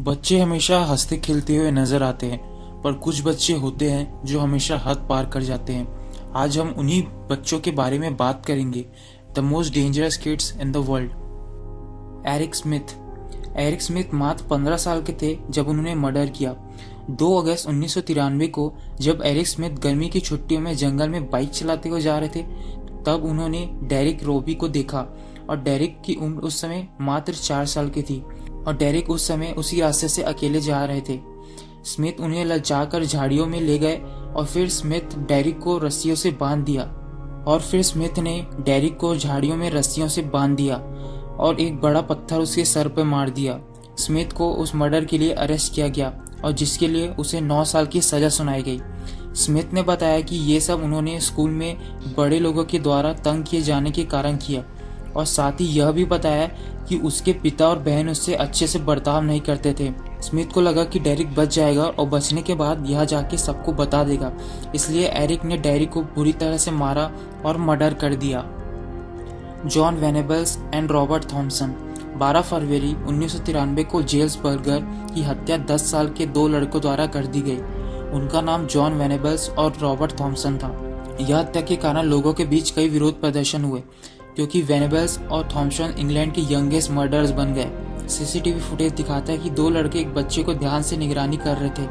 बच्चे हमेशा हंसते खेलते हुए नजर आते हैं, पर कुछ बच्चे होते हैं जो हमेशा हद पार कर जाते हैं। आज हम उन्हीं बच्चों के बारे में बात करेंगे। The most dangerous kids in the world. Eric Smith मात्र 15 साल के थे जब उन्होंने मर्डर किया। 2 अगस्त 1993 को जब एरिक स्मिथ गर्मी की छुट्टियों में जंगल में बाइक चलाते हुए जा रहे थे, तब उन्होंने डेरिक रोबी को देखा। और डेरिक की उम्र उस समय मात्र 4 साल की थी और डेरिक उस समय उसी रास्ते से अकेले जा रहे थे। स्मिथ उन्हें ललचाकर झाड़ियों में ले गए और फिर स्मिथ डेरिक को रस्सियों से बांध दिया और एक बड़ा पत्थर उसके सर पर मार दिया। स्मिथ को उस मर्डर के लिए अरेस्ट किया गया और जिसके लिए उसे 9 साल की सजा सुनाई गई। स्मिथ ने बताया कि ये सब उन्होंने स्कूल में बड़े लोगों के द्वारा तंग किए जाने के कारण किया, और साथ ही यह भी बताया कि उसके पिता और बहन उससे अच्छे से बर्ताव नहीं करते थे। स्मिथ को लगा कि डेरिक बच जाएगा और बचने के बाद यह जाके सबको बता देगा, इसलिए एरिक ने डेरिक को बुरी तरह से मारा और मर्डर कर दिया। John Venables and Robert Thompson. 12 फरवरी 1993 को जेम्स बर्गर की हत्या 10 साल के 2 लड़कों द्वारा कर दी गई। उनका नाम जॉन वेनेबल्स और रॉबर्ट थॉमसन था। यह हत्या के कारण लोगों के बीच कई विरोध प्रदर्शन हुए, क्योंकि वेनेबल्स और थॉमसन इंग्लैंड के यंगेस्ट मर्डरर्स बन गए। सीसीटीवी फुटेज दिखाता है कि 2 लड़के एक बच्चे को ध्यान से निगरानी कर रहे थे।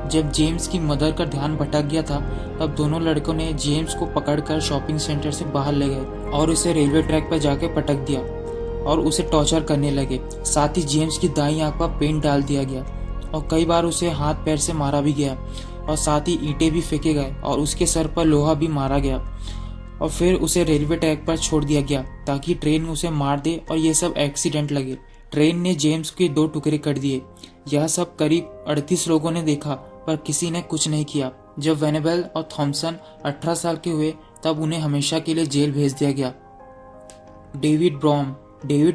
जब जेम्स की मदर का ध्यान भटक गया था, तब दोनों लड़कों ने जेम्स को पकड़कर शॉपिंग सेंटर से बाहर ले गए और उसे रेलवे ट्रैक पर जाकर पटक दिया और उसे टॉर्चर करने लगे। साथ ही जेम्स की दाईं आंख पर पेंट डाल दिया गया और कई बार उसे हाथ पैर से मारा भी गया, और साथ ही ईंटें भी फेंके गए और उसके सर पर लोहा भी मारा गया, और फिर उसे रेलवे ट्रैक पर छोड़ दिया गया ताकि ट्रेन उसे मार दे और ये सब एक्सीडेंट लगे। ट्रेन ने जेम्स के 2 टुकड़े कर दिए। यह सब करीब 38 लोगों ने देखा, पर किसी ने कुछ नहीं किया। जब वेनेबल और थॉमसन 18 साल के हुए, तब उन्हें हमेशा के लिए जेल भेज दिया गया। डेविड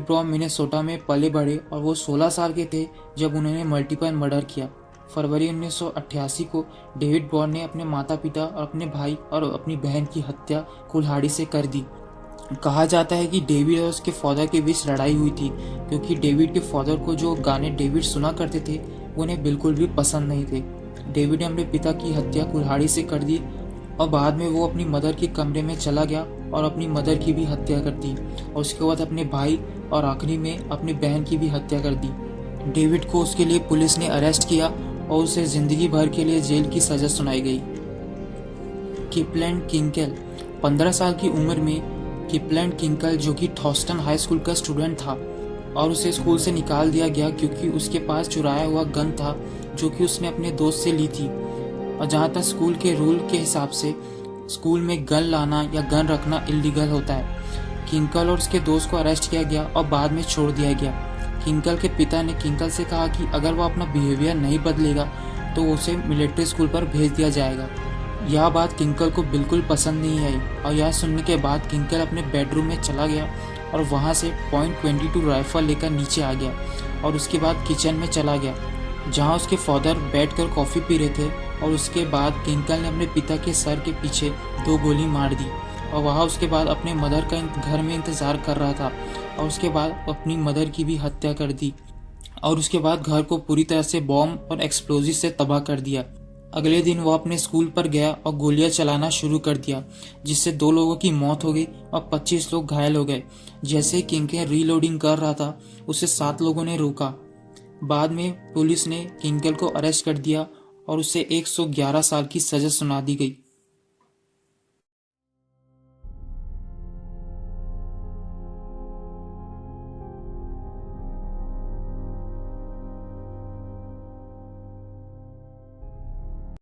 ब्रॉम मिनेसोटा में पले बढ़े और वो 16 साल के थे जब उन्होंने मल्टीपल मर्डर किया। फरवरी 1988 को डेविड ब्रॉम ने अपने माता पिता और अपने भाई और अपनी बहन की हत्या कुल्हाड़ी से कर दी। कहा जाता है कि डेविड और उसके फादर के बीच लड़ाई हुई थी, क्योंकि डेविड के फादर को जो गाने डेविड सुना करते थे वो उन्हें बिल्कुल भी पसंद नहीं थे। डेविड ने अपने पिता की हत्या कुल्हाड़ी से कर दी और बाद में वो अपनी मदर के कमरे में चला गया और अपनी मदर की भी हत्या कर दी, और उसके बाद अपने भाई और आखिरी में अपनी बहन की भी हत्या कर दी। डेविड को उसके लिए पुलिस ने अरेस्ट किया और उसे जिंदगी भर के लिए जेल की सजा सुनाई गई। किपलैंड किंकल। 15 साल की उम्र में किपलैंड किंकल, जो कि थॉस्टन हाई स्कूल का स्टूडेंट था, और उसे स्कूल से निकाल दिया गया क्योंकि उसके पास चुराया हुआ गन था जो कि उसने अपने दोस्त से ली थी। और जहाँ तक स्कूल के रूल के हिसाब से स्कूल में गन लाना या गन रखना इलीगल होता है। किंकल और उसके दोस्त को अरेस्ट किया गया और बाद में छोड़ दिया गया। किंकल के पिता ने किंकल से कहा कि अगर वो अपना बिहेवियर नहीं बदलेगा तो उसे मिलिट्री स्कूल पर भेज दिया जाएगा। यह बात किंकल को बिल्कुल पसंद नहीं आई, और यह सुनने के बाद किंकल अपने बेडरूम में चला गया और वहां से .22 राइफल लेकर नीचे आ गया और उसके बाद किचन में चला गया, जहां उसके फादर बैठकर कॉफ़ी पी रहे थे। और उसके बाद किंकल ने अपने पिता के सर के पीछे 2 गोली मार दी और वहाँ उसके बाद अपने मदर का घर में इंतज़ार कर रहा था, और उसके बाद अपनी मदर की भी हत्या कर दी, और उसके बाद घर को पूरी तरह से बॉम्ब और एक्सप्लोजिव से तबाह कर दिया। अगले दिन वो अपने स्कूल पर गया और गोलियां चलाना शुरू कर दिया, जिससे 2 लोगों की मौत हो गई और 25 लोग घायल हो गए। जैसे ही किंकल रीलोडिंग कर रहा था, उसे 7 लोगों ने रोका। बाद में पुलिस ने किंकल को अरेस्ट कर दिया और उसे 111 साल की सजा सुना दी गई।